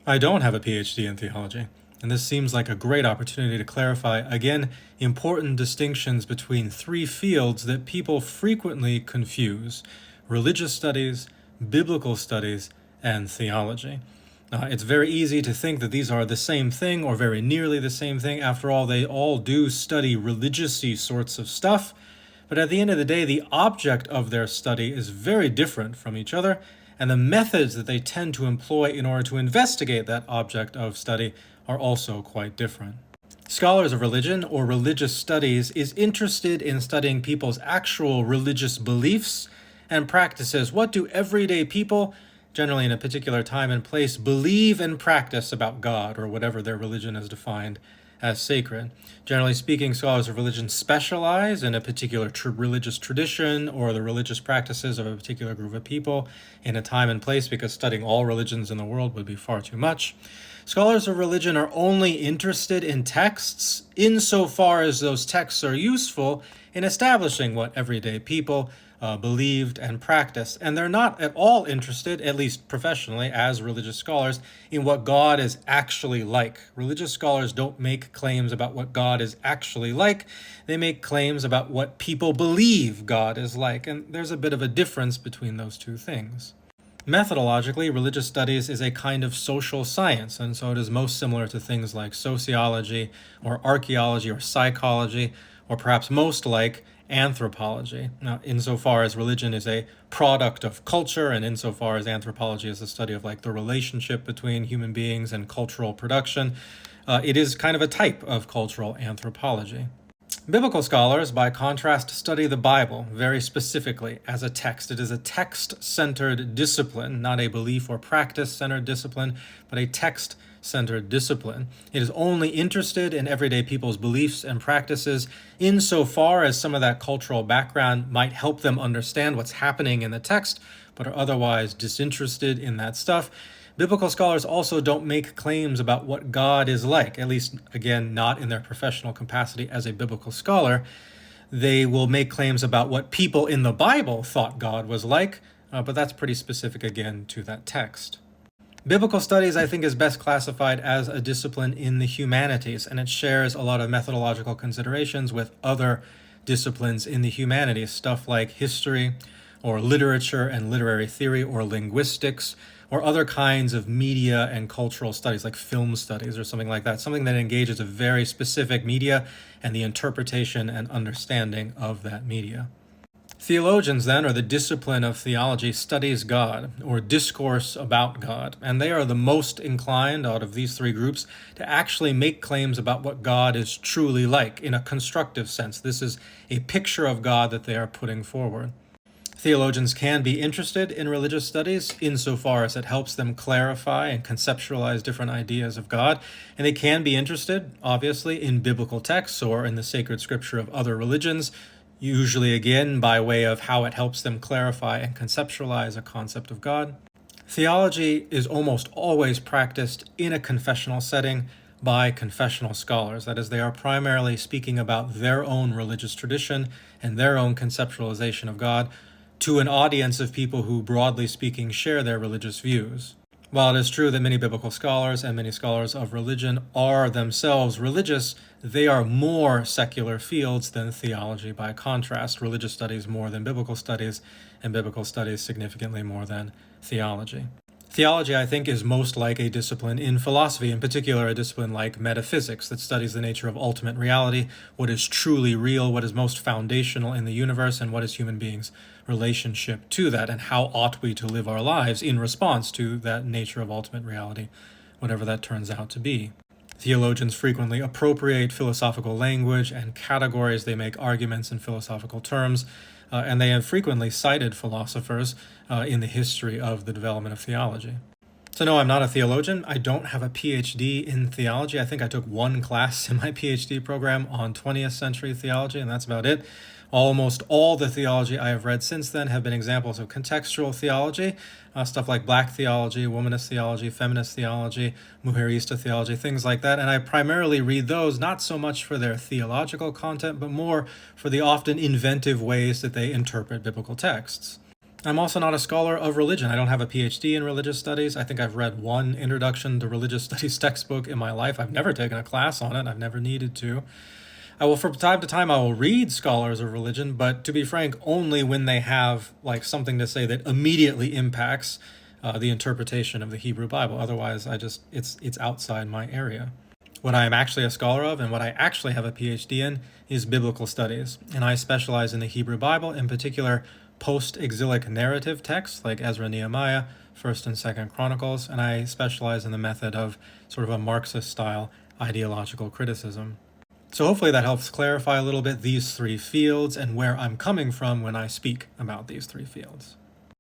I don't have a PhD in theology, and this seems like a great opportunity to clarify, again, important distinctions between three fields that people frequently confuse: religious studies, biblical studies, and theology. It's very easy to think that these are the same thing or very nearly the same thing. After all, they all do study religious-y sorts of stuff, but at the end of the day, the object of their study is very different from each other, and the methods that they tend to employ in order to investigate that object of study are also quite different. Scholars of religion or religious studies is interested in studying people's actual religious beliefs and practices. What do everyday people, generally in a particular time and place, believe and practice about God or whatever their religion is defined as sacred? Generally speaking, scholars of religion specialize in a particular religious tradition or the religious practices of a particular group of people in a time and place, because studying all religions in the world would be far too much. Scholars of religion are only interested in texts insofar as those texts are useful in establishing what everyday people believed and practiced. And they're not at all interested, at least professionally as religious scholars, in what God is actually like. Religious scholars don't make claims about what God is actually like. They make claims about what people believe God is like. And there's a bit of a difference between those two things. Methodologically, religious studies is a kind of social science, and so it is most similar to things like sociology or archaeology or psychology, or perhaps most like anthropology. Now, insofar as religion is a product of culture, and insofar as anthropology is the study of like the relationship between human beings and cultural production, it is kind of a type of cultural anthropology. Biblical scholars, by contrast, study the Bible very specifically as a text. It is a text-centered discipline, not a belief or practice-centered discipline, but a text-centered discipline. It is only interested in everyday people's beliefs and practices insofar as some of that cultural background might help them understand what's happening in the text, but are otherwise disinterested in that stuff. Biblical scholars also don't make claims about what God is like, at least, again, not in their professional capacity as a biblical scholar. They will make claims about what people in the Bible thought God was like, but that's pretty specific, again, to that text. Biblical studies, I think, is best classified as a discipline in the humanities, and it shares a lot of methodological considerations with other disciplines in the humanities, stuff like history, or literature and literary theory, or linguistics, or other kinds of media and cultural studies like film studies or something like that, something that engages a very specific media and the interpretation and understanding of that media. Theologians, then, or the discipline of theology, studies God, or discourse about God, and they are the most inclined out of these three groups to actually make claims about what God is truly like in a constructive sense. This is a picture of God that they are putting forward. Theologians can be interested in religious studies insofar as it helps them clarify and conceptualize different ideas of God, and they can be interested, obviously, in biblical texts or in the sacred scripture of other religions, usually, again, by way of how it helps them clarify and conceptualize a concept of God. Theology is almost always practiced in a confessional setting by confessional scholars. That is, they are primarily speaking about their own religious tradition and their own conceptualization of God to an audience of people who, broadly speaking, share their religious views. While it is true that many biblical scholars and many scholars of religion are themselves religious, they are more secular fields than theology by contrast. Religious studies more than biblical studies, and biblical studies significantly more than theology. Theology, I think, is most like a discipline in philosophy, in particular a discipline like metaphysics that studies the nature of ultimate reality, what is truly real, what is most foundational in the universe, and what is human beings' relationship to that, and how ought we to live our lives in response to that nature of ultimate reality, whatever that turns out to be. Theologians frequently appropriate philosophical language and categories. They make arguments in philosophical terms, and they have frequently cited philosophers in the history of the development of theology. So no, I'm not a theologian. I don't have a PhD in theology. I think I took one class in my PhD program on 20th century theology, and that's about it. Almost all the theology I have read since then have been examples of contextual theology, stuff like black theology, womanist theology, feminist theology, mujerista theology, things like that. And I primarily read those not so much for their theological content, but more for the often inventive ways that they interpret biblical texts. I'm also not a scholar of religion. I don't have a PhD in religious studies. I think I've read one introduction to religious studies textbook in my life. I've never taken a class on it. I've never needed to. From time to time, I will read scholars of religion, but to be frank, only when they have like something to say that immediately impacts the interpretation of the Hebrew Bible. Otherwise, it's outside my area. What I am actually a scholar of and what I actually have a PhD in is biblical studies, and I specialize in the Hebrew Bible, in particular post-exilic narrative texts like Ezra, Nehemiah, 1st and 2nd Chronicles, and I specialize in the method of sort of a Marxist-style ideological criticism. So hopefully that helps clarify a little bit these three fields and where I'm coming from when I speak about these three fields.